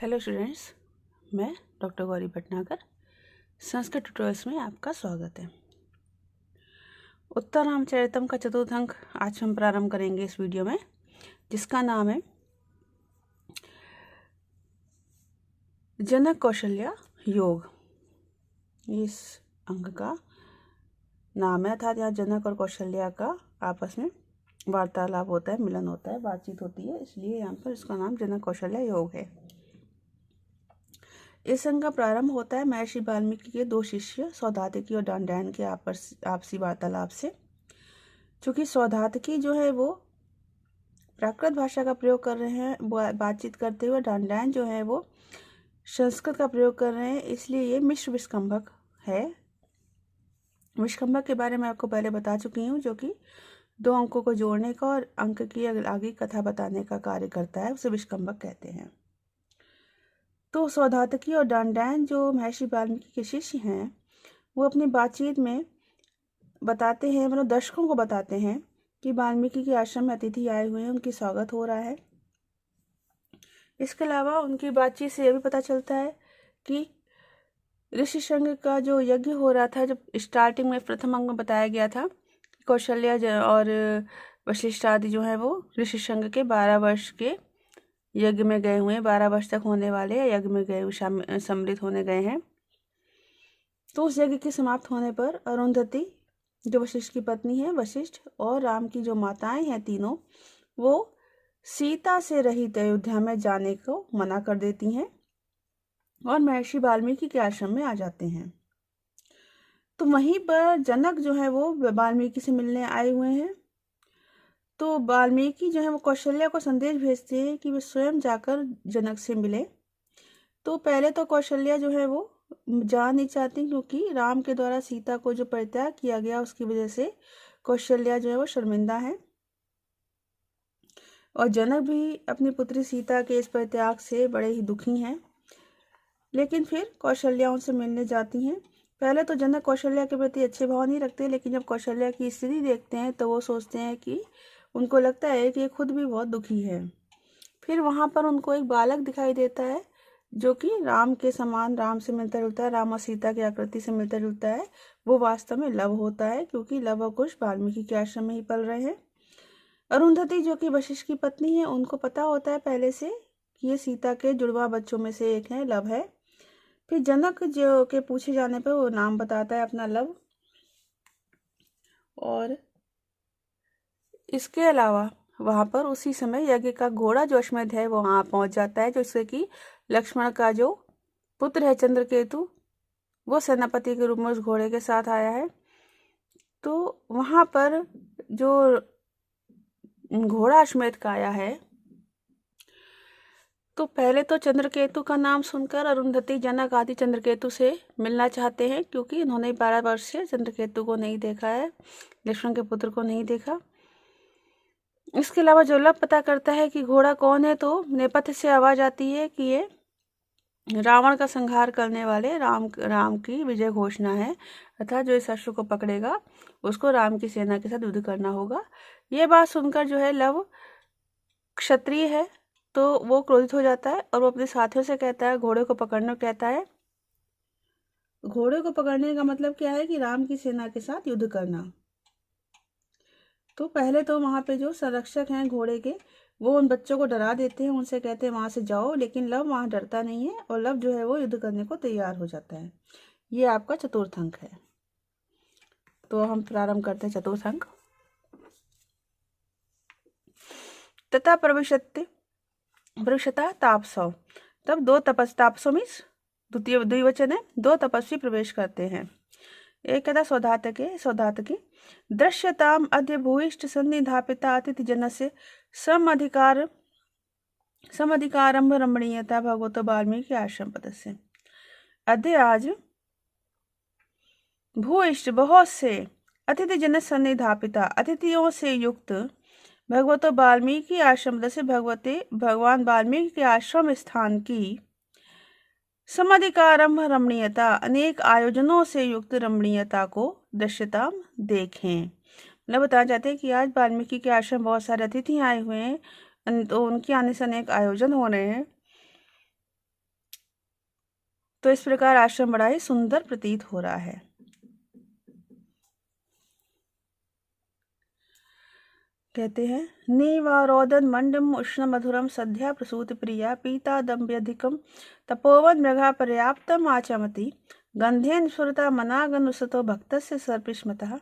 Hello students, मैं doctor Gauri Bhatnagar Sanskrit tutorials में आपका स्वागत है। उत्तर रामचरितम का चतुर्थ अंक आज हम प्रारंभ करेंगे इस वीडियो में, जिसका नाम है जनक कौशल्या योग। इस अंक का नाम है, अर्थात यहाँ जनक और कौशल्या का आपस में वार्तालाप होता है, मिलन होता है, बातचीत होती है, इसलिए यहाँ पर इसका नाम जनक कौशल्या योग है। इस अंक का प्रारंभ होता है महर्षि वाल्मीकि के दो शिष्य सौधातिकी और दंडैन के आपसी वार्तालाप से। चूंकि सौधातिकी जो है वो प्राकृत भाषा का प्रयोग कर रहे हैं बातचीत करते हुए, दंडैन जो है वो संस्कृत का प्रयोग कर रहे हैं, इसलिए ये मिश्र विस्कंभक है। विस्कंभक के बारे में आपको पहले बता चुकी हूँ, जो कि दो अंकों को जोड़ने का और अंक की आगे कथा बताने का कार्य करता है, उसे विस्कंभक कहते हैं। तो सौधातिकी और दंडैन जो महर्षि वाल्मीकि के शिष्य हैं, वो अपनी बातचीत में बताते हैं, मतलब दर्शकों को बताते हैं कि वाल्मीकि के आश्रम में अतिथि आए हुए हैं, उनकी स्वागत हो रहा है। इसके अलावा उनकी बातचीत से यह भी पता चलता है कि ऋषि संघ का जो यज्ञ हो रहा था, जब स्टार्टिंग में प्रथम अंग में बताया गया था, कौशल्या और वशिष्ठ आदि जो है वो ऋषि संघ के 12 वर्ष के यज्ञ में गए हुए हैं, 12 वर्ष तक होने वाले यज्ञ में गए सम्मिलित होने गए हैं। तो उस यज्ञ के समाप्त होने पर अरुंधति जो वशिष्ठ की पत्नी है, वशिष्ठ और राम की जो माताएं हैं तीनों, वो सीता से रहित अयोध्या में जाने को मना कर देती हैं और महर्षि वाल्मीकि के आश्रम में आ जाते हैं। तो वहीं पर जनक जो है वो वाल्मीकि से मिलने आए हुए हैं। तो वाल्मीकि जो है वो कौशल्या को संदेश भेजते हैं कि वे स्वयं जाकर जनक से मिले। तो पहले तो कौशल्या जो है वो जा नहीं चाहती, क्योंकि राम के द्वारा सीता को जो परित्याग किया गया उसकी वजह से कौशल्या जो है वो शर्मिंदा है, और जनक भी अपनी पुत्री सीता के इस परित्याग से बड़े ही दुखी हैं। लेकिन फिर कौशल्या उनसे मिलने जाती हैं। पहले तो जनक कौशल्या के प्रति अच्छे भाव नहीं रखते, लेकिन जब कौशल्या की स्थिति देखते हैं तो वो सोचते हैं कि उनको लगता है कि ये खुद भी बहुत दुखी है। फिर वहाँ पर उनको एक बालक दिखाई देता है जो कि राम के समान, राम से मिलता जुलता है, राम और सीता की आकृति से मिलता जुलता है। वो वास्तव में लव होता है, क्योंकि लव और कुश वाल्मीकि के आश्रम में ही पल रहे हैं। अरुंधति जो कि वशिष्ठ की पत्नी है, उनको पता होता है पहले से कि ये सीता के जुड़वा बच्चों में से एक है, लव है। फिर जनक जो के पूछे जाने पर वो नाम बताता है अपना, लव। और इसके अलावा वहां पर उसी समय यज्ञ का घोड़ा जो अश्वमेध है वो वहां पहुंच जाता है, जिससे कि लक्ष्मण का जो पुत्र है चंद्रकेतु, वो सेनापति के रूप में उस घोड़े के साथ आया है। तो वहां पर जो घोड़ा अश्वमेध का आया है, तो पहले तो चंद्रकेतु का नाम सुनकर अरुंधति, जनक आदि चंद्रकेतु से मिलना चाहते हैं, क्योंकि उन्होंने 12 वर्ष से चंद्रकेतु को नहीं देखा है, लक्ष्मण के पुत्र को नहीं देखा। इसके अलावा जो लव पता करता है कि घोड़ा कौन है, तो नेपथ्य से आवाज आती है कि ये रावण का संहार करने वाले राम की विजय घोषणा है, अर्थात जो इस अश्व को पकड़ेगा उसको राम की सेना के साथ युद्ध करना होगा। ये बात सुनकर जो है लव क्षत्रिय है, तो वो क्रोधित हो जाता है और वो अपने साथियों से कहता है, घोड़े को पकड़ना कहता है। घोड़े को पकड़ने का मतलब क्या है कि राम की सेना के साथ युद्ध करना। तो पहले तो वहां पे जो संरक्षक हैं घोड़े के, वो उन बच्चों को डरा देते हैं, उनसे कहते हैं वहां से जाओ, लेकिन लव वहां डरता नहीं है और लव जो है वो युद्ध करने को तैयार हो जाता है। ये आपका चतुर्थ अंक है। तो हम प्रारंभ करते हैं चतुर्थ अंक। तथा प्रविशता तापसौ, तब दो तापसों मीन्स द्विवचन है, दो तपस्वी प्रवेश करते हैं। एक कहता सौधातके दृश्यताम अद्य भूयिष्ठ सन्निधापिता अतिथि जनस्य समधिकारंभ रमणीयता भगवतो वाल्मीकि आश्रम पदस्य। अद्य आज भूयिष्ठ बहुत से अतिथि जन सन्निधापिता अतिथियों से युक्त भगवतो वाल्मीकि आश्रम से भगवान वाल्मीकि के आश्रम स्थान की समधिकारंभ रमणीयता, अनेक आयोजनों से युक्त रमणीयता को दृश्यता देखें। मतलब बताना चाहते हैं कि आज वाल्मीकि के आश्रम बहुत सारे अतिथि आए हुए हैं, तो उनके आने से अनेक आयोजन हो रहे हैं। तो इस प्रकार आश्रम बड़ा ही सुंदर प्रतीत हो रहा है। कहते हैं नीवारोदन मंडम उष्ण मधुरम सद्या प्रसूत प्रिया पीता दम्भ्यधिकम तपोवन मृगा पर्याप्तम आचमति गंधेन सुरता मनागनुसतो भक्तस्य सर्पिष्मतः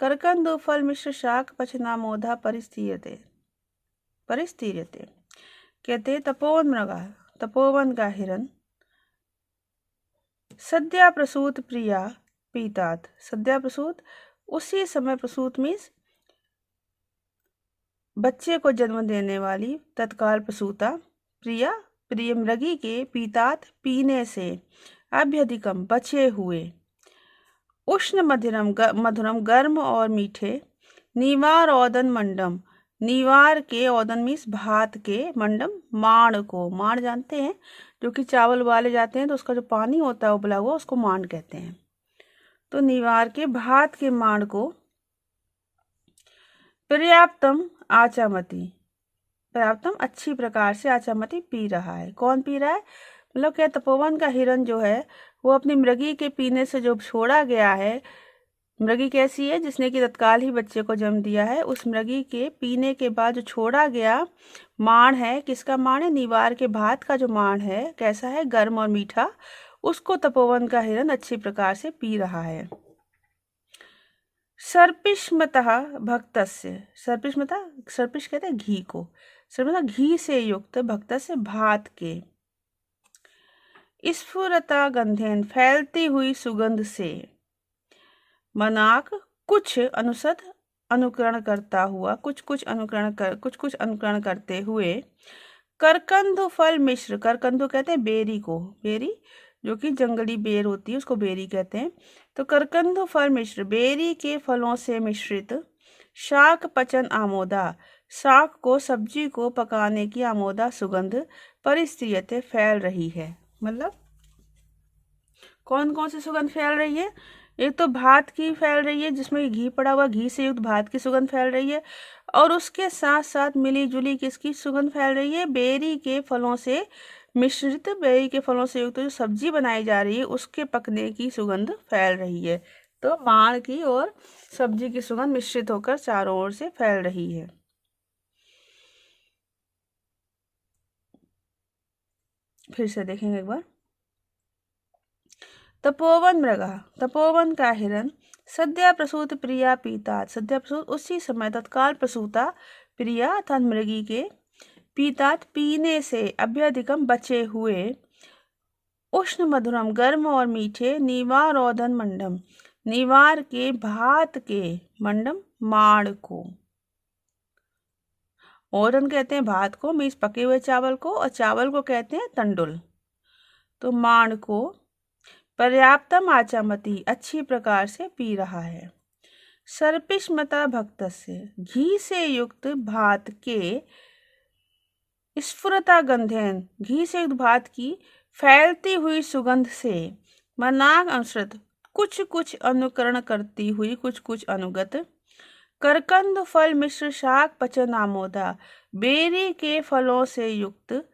करकंदु फल मिश्र शाक पचनामोधा परिस्तीयते। कहते तपोवन मृगा, तपोवन का हिरन, सद्या प्रसूत प्रिया पीतात, सद्या प्रसूत उसी समय प्रसूत मीन्स बच्चे को जन्म देने वाली, तत्काल प्रसूता, प्रिया प्रिय मृगी के, पीतात पीने से, अभ्यधिकम बचे हुए, उष्ण मधुरम गर्म और मीठे, नीवार ओदन मंडम, नीवार के, ओदन मीन्स भात के, मंडम माण को, माण जानते हैं जो कि चावल उबाले जाते हैं तो उसका जो पानी होता है उबला हुआ उसको माण कहते हैं। तो नीवार के भात के माण को, पर्याप्तम आचामती, पर्याप्तम अच्छी प्रकार से आचामती पी रहा है। कौन पी रहा है? मतलब क्या तपोवन का हिरन जो है वो अपनी मृगी के पीने से जो छोड़ा गया है, मृगी कैसी है? जिसने कि तत्काल ही बच्चे को जन्म दिया है, उस मृगी के पीने के बाद जो छोड़ा गया माण है, किसका माण है? नीवार के भात का जो माण है, कैसा है? गर्म और मीठा, उसको तपोवन का हिरन अच्छी प्रकार से पी रहा है। सर्पिष्मतः भक्तस्य, सर्पिष्मतः, सर्पिष कहते हैं घी को, सर्पिष्मतः घी से युक्त, भक्तस्य भात के, स्फुरता गंधेन फैलती हुई सुगंध से, मनाक कुछ अनुसत अनुकरण करता हुआ, कुछ अनुकरण करते हुए, करकंदु फल मिश्र, करकंदु कहते हैं बेरी को, बेरी जो कि जंगली बेर होती है उसको बेरी कहते हैं। तो करकंदु फल मिश्र, बेरी के फलों से मिश्रित, शाक पचन आमोदा, शाक को, सब्जी को पकाने की आमोदा सुगंध, परिस्त्रियते फैल रही है। मतलब कौन कौन सी सुगंध फैल रही है? एक तो भात की फैल रही है जिसमें घी पड़ा हुआ, घी से युक्त भात की सुगंध फैल रही है, और उसके साथ साथ मिली जुली किसकी सुगंध फैल रही है? बेरी के फलों से मिश्रित, बेरी के फलों से युक्त जो सब्जी बनाई जा रही है उसके पकने की सुगंध फैल रही है। तो माण की और सब्जी की सुगंध मिश्रित होकर चारों ओर से फैल रही है। फिर से देखेंगे एक बार। तपोवन मृगा, तपोवन का हिरन, सद्या प्रसूत प्रिया पीतात, सद्या प्रसूत उसी समय तत्काल प्रसूता, प्रिया अर्थात मृगी के, पीतात पीने से, अभ्यधिकम बचे हुए, उष्ण मधुरम गर्म और मीठे, नीवार ओदन मंडम, नीवार के भात के, मंडम माण को, ओदन कहते हैं भात को मीन्स पके हुए चावल को, और चावल को कहते हैं तंडुल, तो माण को, पर्याप्तम आचामती अच्छी प्रकार से पी रहा है। सर्पिष्मता भक्तस्य, घी से युक्त भात के, स्फुरता गंधेन, घी से युक्त भात की फैलती हुई सुगंध से, मनाग अनुसृत कुछ कुछ अनुकरण करती हुई, कुछ अनुगत, करकंद फल मिश्र शाक पचन आमोदा, बेरी के फलों से युक्त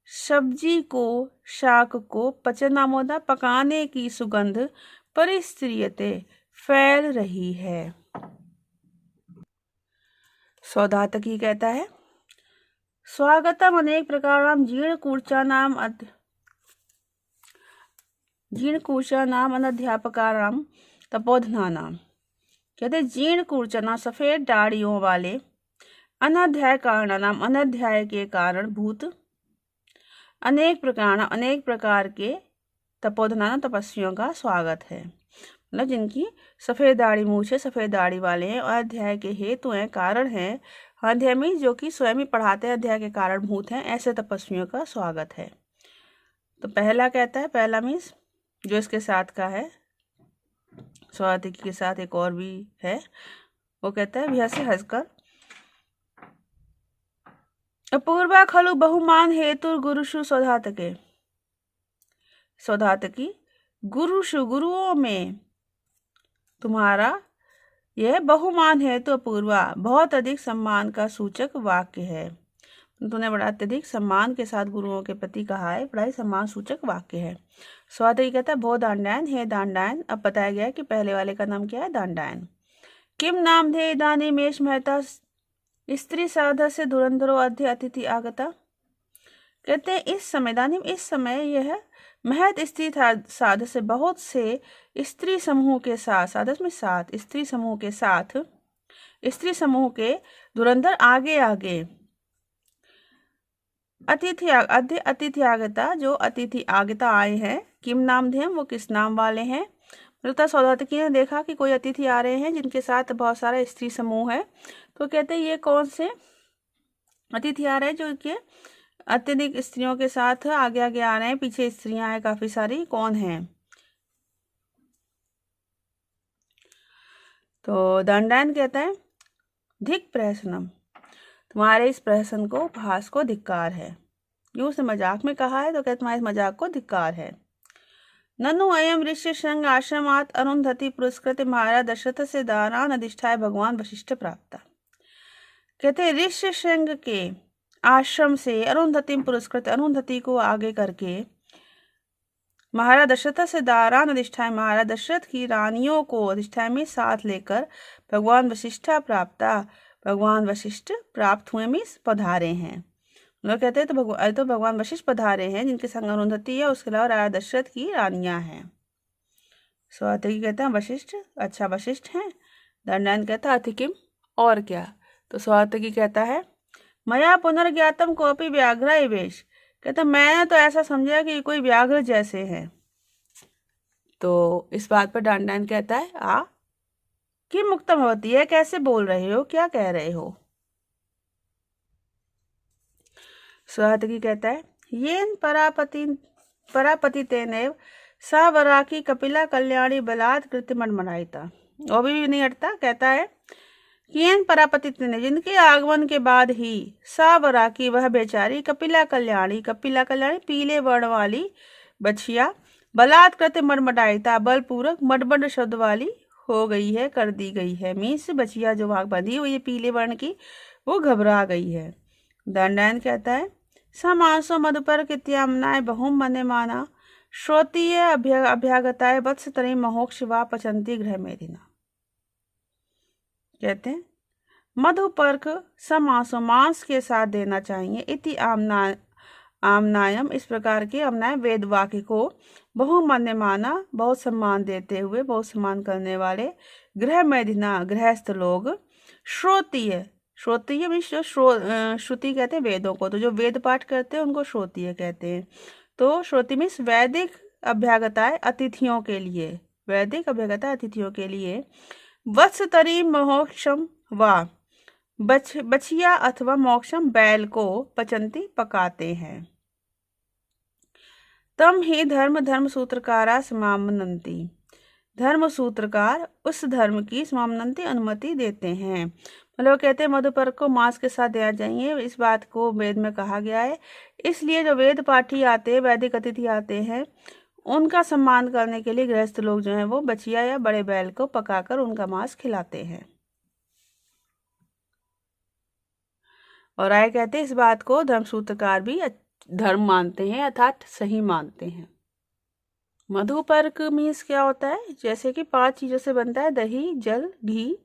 सब्जी को, शाक को, पचन आमोदा पकाने की सुगंध, परिस्त्रियते फैल रही है। सौदातकी कहता है स्वागतम अनेक प्रकार जीर्ण नाम अनध्यापकाराम तपोधना नाम। कहते जीर्ण कूर्चना सफेद दाढ़ियों वाले, अनध्याय कारण नाम अनध्याय के कारण भूत, अनेक प्रकार के तपोधना तपस्वियों का स्वागत है। मतलब जिनकी सफेद दाढ़ी मूछ है, सफेद दाढ़ी वाले हैं, और अध्याय के हेतु हैं, कारण हैं, अध्याय में जो कि स्वयं ही पढ़ाते हैं, अध्याय के कारण भूत हैं, ऐसे तपस्वियों का स्वागत है। तो पहला कहता है, पहला मीन्स जो इसके साथ का है, स्वातिकी के साथ एक और भी है, वो कहता है भैया से हंसकर, अपूर्वा खलु बहुमान हेतु गुरुषु सौधातके, सौधातकी गुरुषु गुरुओं में तुम्हारा यह बहुमान हेतु अपूर्वा बहुत अधिक सम्मान का सूचक वाक्य है। तूने बड़ा अत्यधिक सम्मान के साथ गुरुओं के प्रति कहा है, बड़ा ही सम्मान सूचक वाक्य है। स्वाति कहता है भो दांडायन, हे दांडायन। अब बताया गया कि पहले वाले का नाम क्या है, दांडायन। किम नाम धे इदानी मेष मेहता स्त्री साधा से धुरंधरो अध्य अतिथि आगता। कहते हैं इस समय दानी, इस समय यह महत स्त्री साध से बहुत से स्त्री समूह के साथ, साधस में साथ, स्त्री समूह के साथ, स्त्री समूह के धुरंधर आगे आगे अतिथि आगता, जो अतिथि आगता आए हैं। किम नाम थे, वो किस नाम वाले हैं। मृता सौदातकी ने देखा कि कोई अतिथि आ रहे हैं जिनके साथ बहुत सारा स्त्री समूह है, तो कहते हैं ये कौन से अतिथि आ रहे हैं जो कि अत्यधिक स्त्रियों के साथ आगे आगे आ रहे हैं, पीछे स्त्रियां हैं काफी सारी, कौन है। तो दंडायन कहता है धिक प्रहसनम, तुम्हारे इस प्रहसन को, उपहास को धिक्कार है। यूं उसने मजाक में कहा है तो कहते तुम्हारे इस मजाक को धिक्कार है। ननु अयम ऋष्य श्रृंग आश्रमात अरुंधति पुरस्कृत महाराज दशरथ से दारान अधिष्ठाय भगवान वशिष्ठ प्राप्ता। कहते ऋष्य श्रृंग के आश्रम से अरुंधति पुरस्कृत, अरुंधति को आगे करके महाराज दशरथ से दारान अधिष्ठाय, महाराज दशरथ की रानियों को अधिष्ठाय में साथ लेकर भगवान वशिष्ठा प्राप्ता, भगवान वशिष्ठ प्राप्त हुए, मीन्स पधारे हैं। लोग कहते हैं तो भगवान वशिष्ठ पधारे हैं जिनके संग अरुंधति है, उसके अलावा राजा दशरथ की रानियां हैं। स्वाति कहते हैं वशिष्ठ, अच्छा वशिष्ठ हैं। दंडायन कहता है अतिकिम, और क्या। तो स्वाति कहता है मया पुनर्ज्ञातम कोपी व्याघ्र वेश, कहता मैंने तो ऐसा समझा कि कोई व्याघ्र जैसे हैं। तो इस बात पर दंडायन कहता है कि मुक्तम होती है, कैसे बोल रहे हो, क्या कह रहे हो। स्वाति कहता है येन परापति तेनेव सावराकी कपिला कल्याणी बलात् कृत्य मनमनाइता। वो भी नहीं हटता, कहता है कि येन परापति तेने, जिनके आगमन के बाद ही सावराकी, वह बेचारी, कपिला कल्याणी पीले वर्ण वाली बछिया, बलात् कृत्य मनमनाइता, बलपूर्वक मडबड शब्द वाली हो गई है, कर दी गई है। मीन्स बछिया जो वहां बंधी हुई है पीले वर्ण की, वो घबरा गई है। दंडायन कहता है समांसो मधुपर कित्यामनाय बहुम मने माना श्रोतीय अभ्यागताय वत्स तरी महोक्ष वा पचंती गृह मेदिना। कहते हैं मधुपर्क समांसो, मांस के साथ देना चाहिए, इति आमनायम, इस प्रकार के आमनाय वेद वाक्य को, बहुमन्य माना, बहुत सम्मान देते हुए, बहुत सम्मान करने वाले, गृह मेदिना, गृहस्थ लोग, श्रोतीय मीन्स जो श्रुति कहते हैं वेदों को, तो जो वेद पाठ करते हैं उनको श्रोतीय कहते हैं। तो श्रोति मीन्स वैदिक अभ्यागताएं अतिथियों के लिए, वैदिक अभ्यागता अतिथियों के लिए, वत्सतरी मोक्षम वा, बछिया अथवा मोक्षम बैल को, पचंती पकाते हैं। तम ही धर्म सूत्रकारा समामनंती, धर्म सूत्रकार उस धर्म की समामनंती अनुमति देते हैं। मतलब कहते हैं मधुपर्क को मांस के साथ देना चाहिए, इस बात को वेद में कहा गया है। इसलिए जो वेद पाठी आते हैं, वैदिक अतिथि आते हैं, उनका सम्मान करने के लिए गृहस्थ लोग जो हैं वो बछिया या बड़े बैल को पकाकर उनका मांस खिलाते हैं। और आए कहते हैं इस बात को धर्मसूत्रकार भी धर्म मानते हैं, अर्थात सही मानते हैं। मधुपर्क मीन्स क्या होता है, जैसे कि 5 चीजों से बनता है, दही, जल, घी,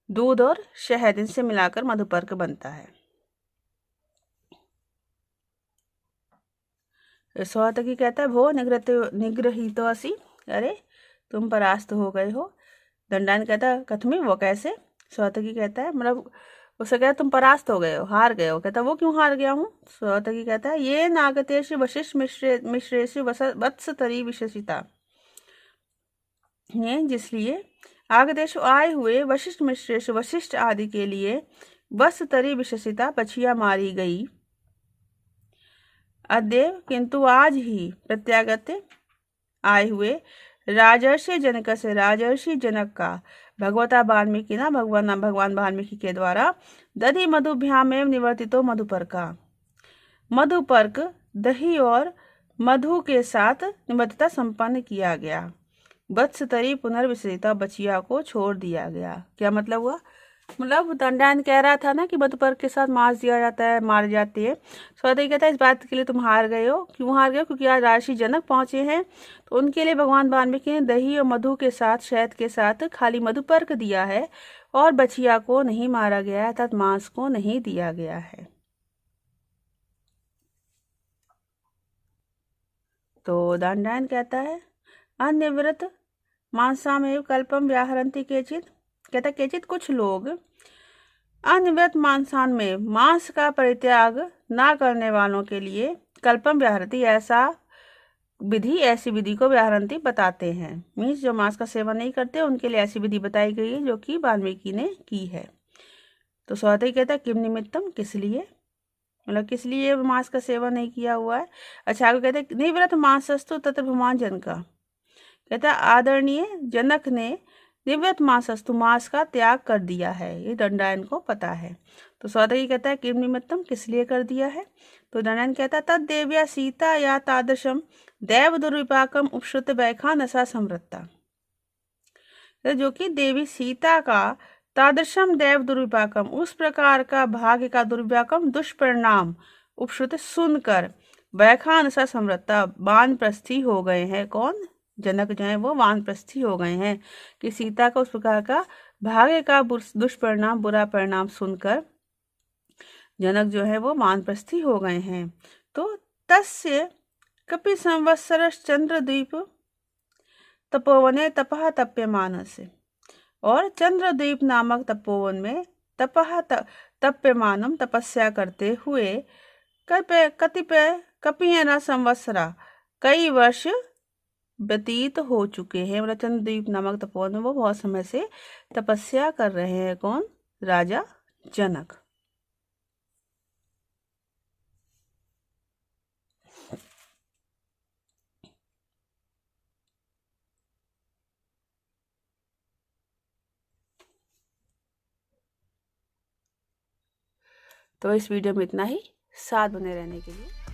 दूध और शहद, इनसे मिलाकर मधुपर्क बनता है। स्वातकी कहता है भो निग्रहितोऽसि, अरे तुम परास्त हो गए हो। दंडायन कहता है कथमी, वो कैसे। स्वातकी कहता है मतलब उससे कहता तुम परास्त हो गए हो, हार गए हो। कहता वो क्यों हार गया हूँ। स्वातकी कहता है ये नागतेश वशिष्ठ मिश्रेश वत्स तरी विशेषिता, ये जिसलिए आगदेश आए हुए वशिष्ठ मिश्रेश, वशिष्ठ आदि के लिए वत्स तरी विशेषिता, बछिया मारी गई। अद्यव किंतु आज ही, प्रत्यागत आए हुए, राजर्षि जनक से, राजर्षि जनक का, भगवता वाल्मीकि ना, भगवान वाल्मीकि के द्वारा, दधि मधुभ्याम एवं निवर्तितो मधुपर्का, मधुपर्क दही और मधु के साथ निवर्तिता संपन्न किया गया। वत्स तरी पुनर्विसरिता, बछिया को छोड़ दिया गया। क्या मतलब हुआ, मतलब दंडैन कह रहा था ना कि मधुपर्क के साथ मांस दिया जाता है, मार जाती है। सौदाई कहता है इस बात के लिए तुम हार गए हो। क्यों हार गए हो? क्योंकि आज राशि जनक पहुंचे हैं, तो उनके लिए भगवान वाल्मीकि ने दही और मधु के साथ, शहद के साथ खाली मधुपर्क दिया है और बछिया को नहीं मारा गया है, अर्थात मांस को नहीं दिया गया है। तो दंडैन कहता है अन्यव्रत मांसामेव कल्पम व्याहरन्ति केचित। कहता केचित कुछ लोग अन्यव्रत मांसान में मांस का परित्याग ना करने वालों के लिए कल्पम व्याहरति ऐसी विधि को व्याहरन्ति बताते हैं। मीन्स जो मांस का सेवन नहीं करते उनके लिए ऐसी विधि बताई गई है जो कि वाल्मीकि ने की है। तो सौदाई कहता है किम निमित्तम, किस लिए, मतलब किस लिए मांस का सेवन नहीं किया हुआ है। अच्छा आगे कहते हैं निव्रत मांसस्तु तत्र भगवान जनका। कहता है आदरणीय जनक ने निव्रत मांसस्तु मांस का त्याग कर दिया है, ये दंडायन को पता है। तो सौदाई कहता है किम निमित्तम, किस लिए कर दिया है। तो दंडायन कहता है तद देव्या सीता या तादृशम दैव दुर्विपाकम उपश्रुत वैखा नशा समृत्ता। जो कि देवी सीता का तादृशम दैव दुर्विपाकम, उस प्रकार का भाग्य का दुर्विपाकम दुष्परिणाम उपश्रुत सुनकर वैखानसा समृत्ता वानप्रस्थी हो गए हैं। कौन? जनक जो है वो वानप्रस्थी हो गए हैं कि सीता का उस प्रकार का भाग्य का दुष्परिणाम, बुरा परिणाम सुनकर जनक जो है वो वानप्रस्थी हो गए हैं। तो तस्य कपि संवत्सर चंद्रद्वीप तपोवने तपह तप्यमान से, और चंद्रद्वीप नामक तपोवन में तपह तप्यमानम तपस्या करते हुए कतिपय कपियन संवत्सरा कई वर्ष व्यतीत हो चुके हैं। मतलब चंद्रद्वीप नामक तपोवन में वो बहुत समय से तपस्या कर रहे हैं। कौन? राजा जनक। तो इस वीडियो में इतना ही। साथ बने रहने के लिए